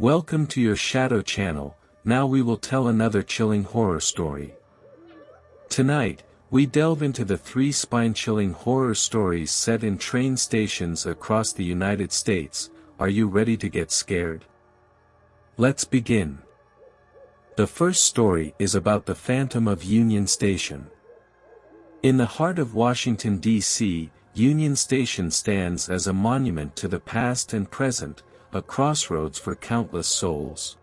Welcome to your Shadow channel. Now we will tell another chilling horror story. Tonight, we delve into the 3 spine-chilling horror stories set in train stations across the United States. Are you ready to get scared? Let's begin. The first story is about the Phantom of Union Station. In the heart of Washington, D.C., Union Station stands as a monument to the past and present, a crossroads for countless souls.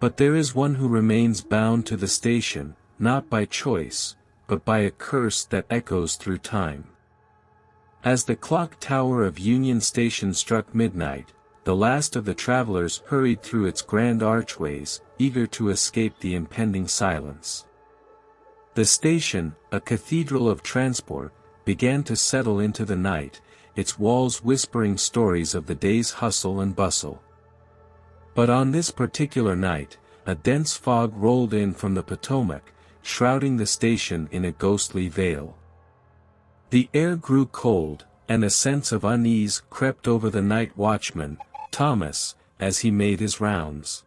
But there is one who remains bound to the station, not by choice, but by a curse that echoes through time. As the clock tower of Union Station struck midnight, the last of the travelers hurried through its grand archways, eager to escape the impending silence. The station, a cathedral of transport, began to settle into the night, its walls whispering stories of the day's hustle and bustle. But on this particular night, a dense fog rolled in from the Potomac, shrouding the station in a ghostly veil. The air grew cold, and a sense of unease crept over the night watchman, Thomas, as he made his rounds.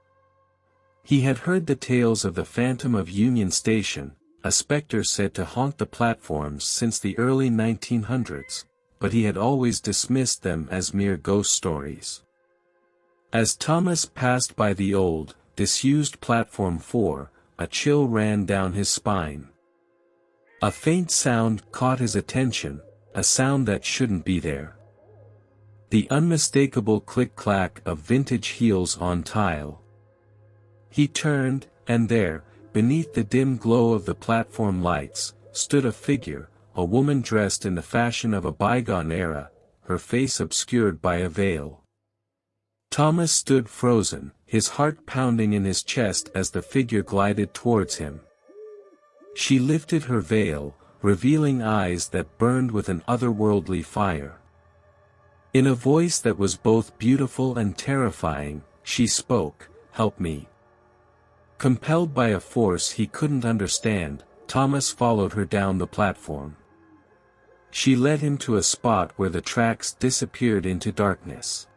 He had heard the tales of the Phantom of Union Station, a specter said to haunt the platforms since the early 1900s, but he had always dismissed them as mere ghost stories. As Thomas passed by the old, disused Platform 4, a chill ran down his spine. A faint sound caught his attention, a sound that shouldn't be there. The unmistakable click-clack of vintage heels on tile. He turned, and there, beneath the dim glow of the platform lights, stood a figure, a woman dressed in the fashion of a bygone era, her face obscured by a veil. Thomas stood frozen, his heart pounding in his chest as the figure glided towards him. She lifted her veil, revealing eyes that burned with an otherworldly fire. In a voice that was both beautiful and terrifying, she spoke, "Help me." Compelled by a force he couldn't understand, Thomas followed her down the platform. She led him to a spot where the tracks disappeared into darkness.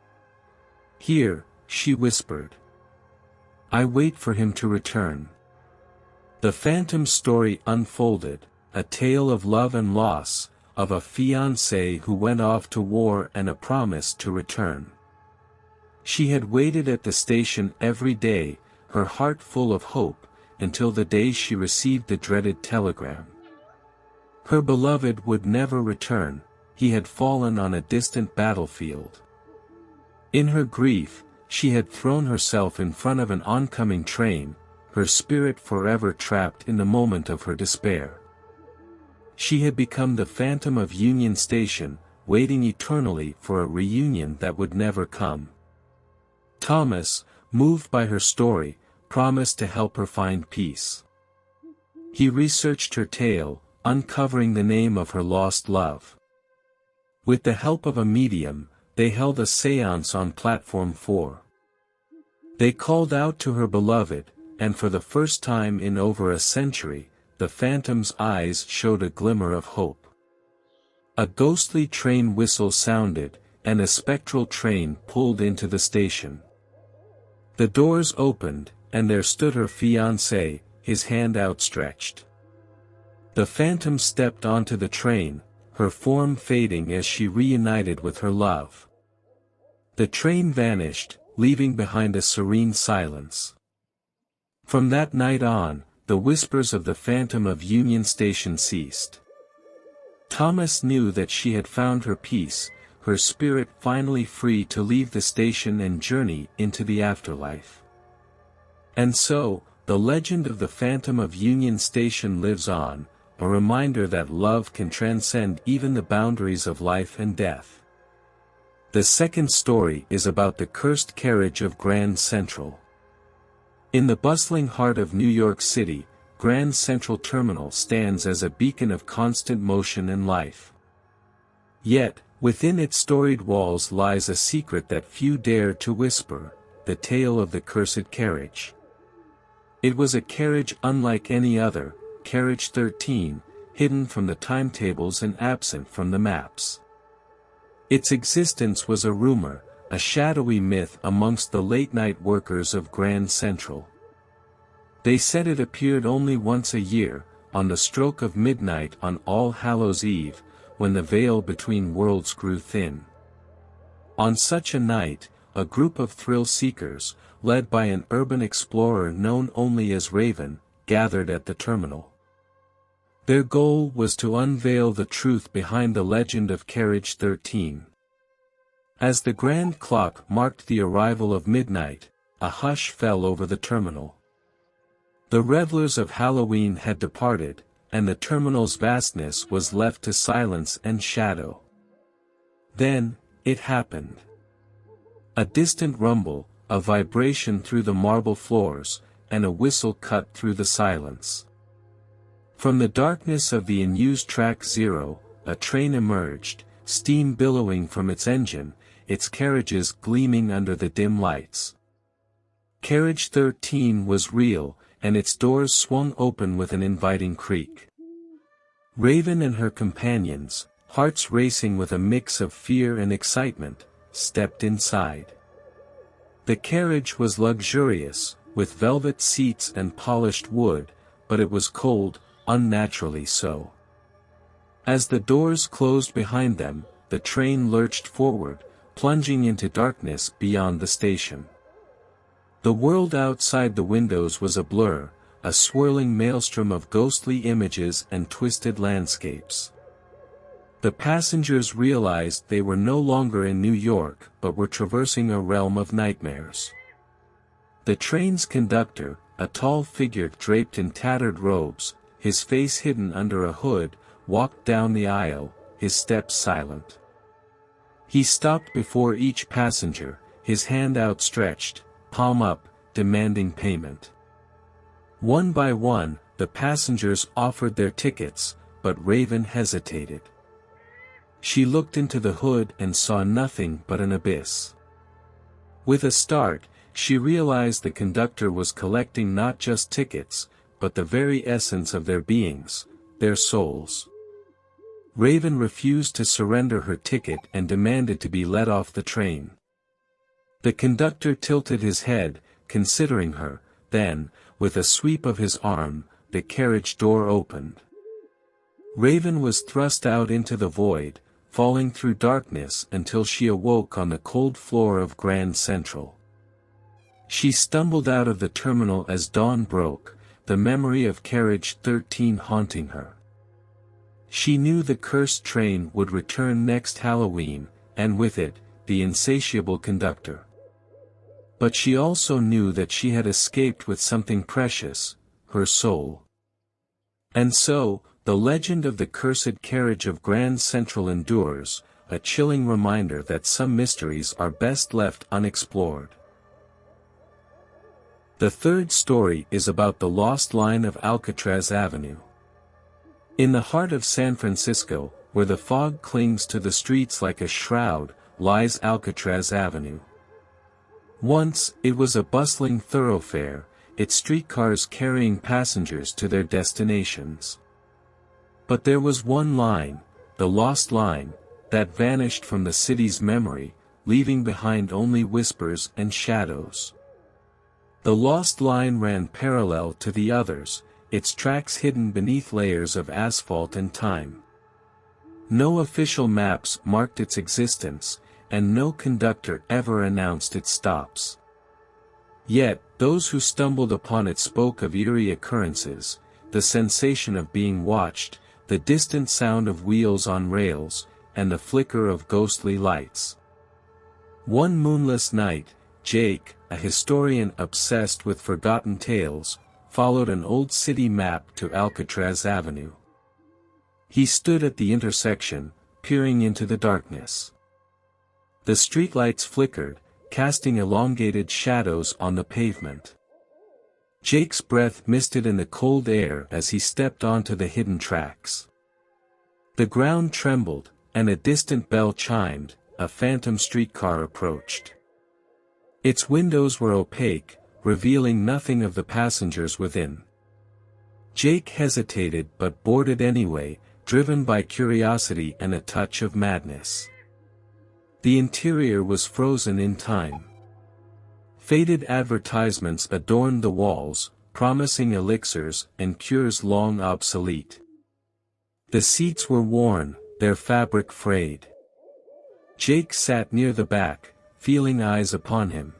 "Here," she whispered. "I wait for him to return." The Phantom story unfolded, a tale of love and loss, of a fiancé who went off to war and a promise to return. She had waited at the station every day, her heart full of hope, until the day she received the dreaded telegram. Her beloved would never return, he had fallen on a distant battlefield. In her grief, she had thrown herself in front of an oncoming train, her spirit forever trapped in the moment of her despair. She had become the Phantom of Union Station, waiting eternally for a reunion that would never come. Thomas, moved by her story, promised to help her find peace. He researched her tale, uncovering the name of her lost love. With the help of a medium, they held a séance on Platform 4. They called out to her beloved, and for the first time in over a century, the Phantom's eyes showed a glimmer of hope. A ghostly train whistle sounded, and a spectral train pulled into the station. The doors opened, and there stood her fiancé, his hand outstretched. The Phantom stepped onto the train, her form fading as she reunited with her love. The train vanished, leaving behind a serene silence. From that night on, the whispers of the Phantom of Union Station ceased. Thomas knew that she had found her peace, her spirit finally free to leave the station and journey into the afterlife. And so, the legend of the Phantom of Union Station lives on, a reminder that love can transcend even the boundaries of life and death. The second story is about the cursed carriage of Grand Central. In the bustling heart of New York City, Grand Central Terminal stands as a beacon of constant motion and life. Yet, within its storied walls lies a secret that few dare to whisper, the tale of the cursed carriage. It was a carriage unlike any other, Carriage 13, hidden from the timetables and absent from the maps. Its existence was a rumor, a shadowy myth amongst the late-night workers of Grand Central. They said it appeared only once a year, on the stroke of midnight on All Hallows' Eve, when the veil between worlds grew thin. On such a night, a group of thrill-seekers, led by an urban explorer known only as Raven, gathered at the terminal. Their goal was to unveil the truth behind the legend of Carriage 13. As the grand clock marked the arrival of midnight, a hush fell over the terminal. The revelers of Halloween had departed, and the terminal's vastness was left to silence and shadow. Then, it happened. A distant rumble, a vibration through the marble floors, and a whistle cut through the silence. From the darkness of the unused track 0, a train emerged, steam billowing from its engine, its carriages gleaming under the dim lights. Carriage 13 was real, and its doors swung open with an inviting creak. Raven and her companions, hearts racing with a mix of fear and excitement, stepped inside. The carriage was luxurious, with velvet seats and polished wood, but it was cold, unnaturally so. As the doors closed behind them, the train lurched forward, plunging into darkness beyond the station. The world outside the windows was a blur, a swirling maelstrom of ghostly images and twisted landscapes. The passengers realized they were no longer in New York but were traversing a realm of nightmares. The train's conductor, a tall figure draped in tattered robes, his face hidden under a hood, walked down the aisle, his steps silent. He stopped before each passenger, his hand outstretched, palm up, demanding payment. One by one, the passengers offered their tickets, but Raven hesitated. She looked into the hood and saw nothing but an abyss. With a start, she realized the conductor was collecting not just tickets, but the very essence of their beings, their souls. Raven refused to surrender her ticket and demanded to be let off the train. The conductor tilted his head, considering her, then, with a sweep of his arm, the carriage door opened. Raven was thrust out into the void, falling through darkness until she awoke on the cold floor of Grand Central. She stumbled out of the terminal as dawn broke, the memory of Carriage 13 haunting her. She knew the cursed train would return next Halloween, and with it, the insatiable conductor. But she also knew that she had escaped with something precious, her soul. And so, the legend of the cursed carriage of Grand Central endures, a chilling reminder that some mysteries are best left unexplored. The third story is about the lost line of Alcatraz Avenue. In the heart of San Francisco, where the fog clings to the streets like a shroud, lies Alcatraz Avenue. Once, it was a bustling thoroughfare, its streetcars carrying passengers to their destinations. But there was one line, the lost line, that vanished from the city's memory, leaving behind only whispers and shadows. The lost line ran parallel to the others, its tracks hidden beneath layers of asphalt and time. No official maps marked its existence, and no conductor ever announced its stops. Yet, those who stumbled upon it spoke of eerie occurrences, the sensation of being watched, the distant sound of wheels on rails, and the flicker of ghostly lights. One moonless night, Jake, a historian obsessed with forgotten tales, followed an old city map to Alcatraz Avenue. He stood at the intersection, peering into the darkness. The streetlights flickered, casting elongated shadows on the pavement. Jake's breath misted in the cold air as he stepped onto the hidden tracks. The ground trembled, and a distant bell chimed, a phantom streetcar approached. Its windows were opaque, revealing nothing of the passengers within. Jake hesitated but boarded anyway, driven by curiosity and a touch of madness. The interior was frozen in time. Faded advertisements adorned the walls, promising elixirs and cures long obsolete. The seats were worn, their fabric frayed. Jake sat near the back, feeling eyes upon him.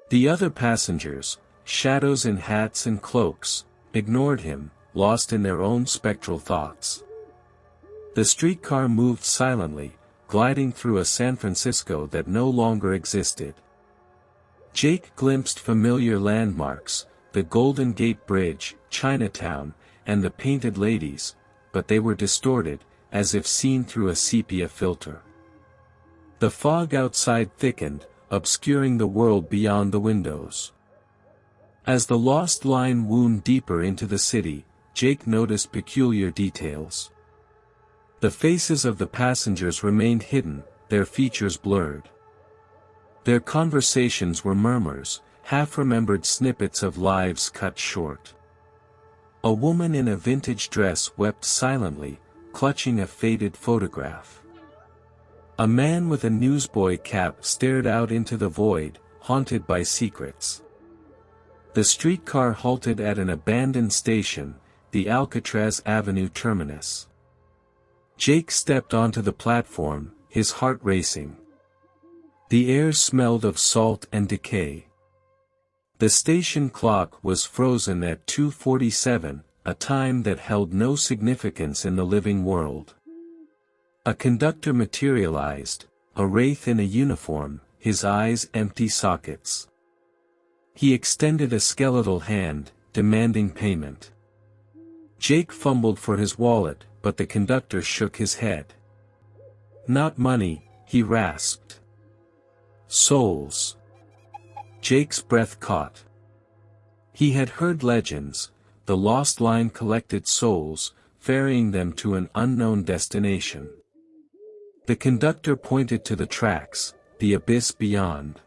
The other passengers, shadows in hats and cloaks, ignored him, lost in their own spectral thoughts. The streetcar moved silently, gliding through a San Francisco that no longer existed. Jake glimpsed familiar landmarks, the Golden Gate Bridge, Chinatown, and the Painted Ladies, but they were distorted, as if seen through a sepia filter. The fog outside thickened, obscuring the world beyond the windows. As the lost line wound deeper into the city, Jake noticed peculiar details. The faces of the passengers remained hidden, their features blurred. Their conversations were murmurs, half-remembered snippets of lives cut short. A woman in a vintage dress wept silently, clutching a faded photograph. A man with a newsboy cap stared out into the void, haunted by secrets. The streetcar halted at an abandoned station, the Alcatraz Avenue terminus. Jake stepped onto the platform, his heart racing. The air smelled of salt and decay. The station clock was frozen at 2:47, a time that held no significance in the living world. A conductor materialized, a wraith in a uniform, his eyes empty sockets. He extended a skeletal hand, demanding payment. Jake fumbled for his wallet, but the conductor shook his head. "Not money," he rasped. "Souls." Jake's breath caught. He had heard legends, the lost line collected souls, ferrying them to an unknown destination. The conductor pointed to the tracks, the abyss beyond.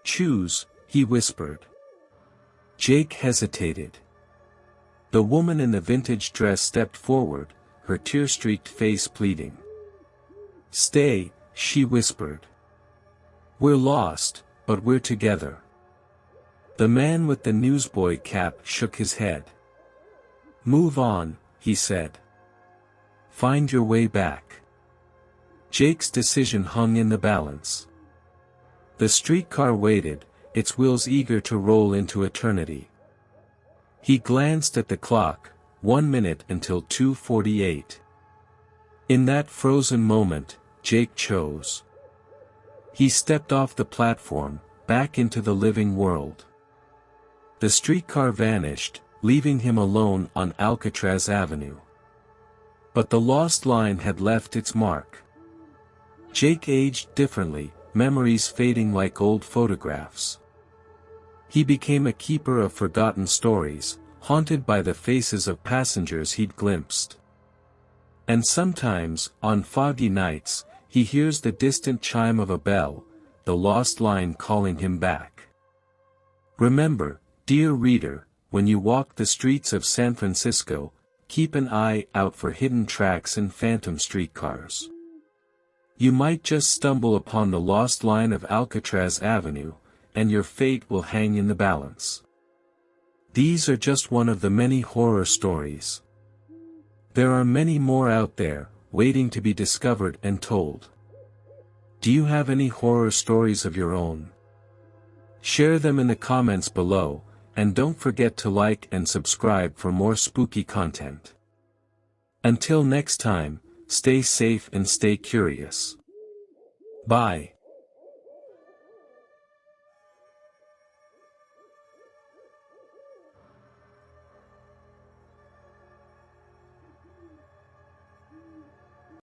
"Choose," he whispered. Jake hesitated. The woman in the vintage dress stepped forward, her tear-streaked face pleading. "Stay," she whispered. "We're lost, but we're together." The man with the newsboy cap shook his head. "Move on," he said. "Find your way back." Jake's decision hung in the balance. The streetcar waited, its wheels eager to roll into eternity. He glanced at the clock, 1 minute until 2:48. In that frozen moment, Jake chose. He stepped off the platform, back into the living world. The streetcar vanished, leaving him alone on Alcatraz Avenue. But the lost line had left its mark. Jake aged differently, memories fading like old photographs. He became a keeper of forgotten stories, haunted by the faces of passengers he'd glimpsed. And sometimes, on foggy nights, he hears the distant chime of a bell, the lost line calling him back. Remember, dear reader, when you walk the streets of San Francisco, keep an eye out for hidden tracks and phantom streetcars. You might just stumble upon the lost line of Alcatraz Avenue, and your fate will hang in the balance. These are just one of the many horror stories. There are many more out there, waiting to be discovered and told. Do you have any horror stories of your own? Share them in the comments below, and don't forget to like and subscribe for more spooky content. Until next time, stay safe and stay curious. Bye.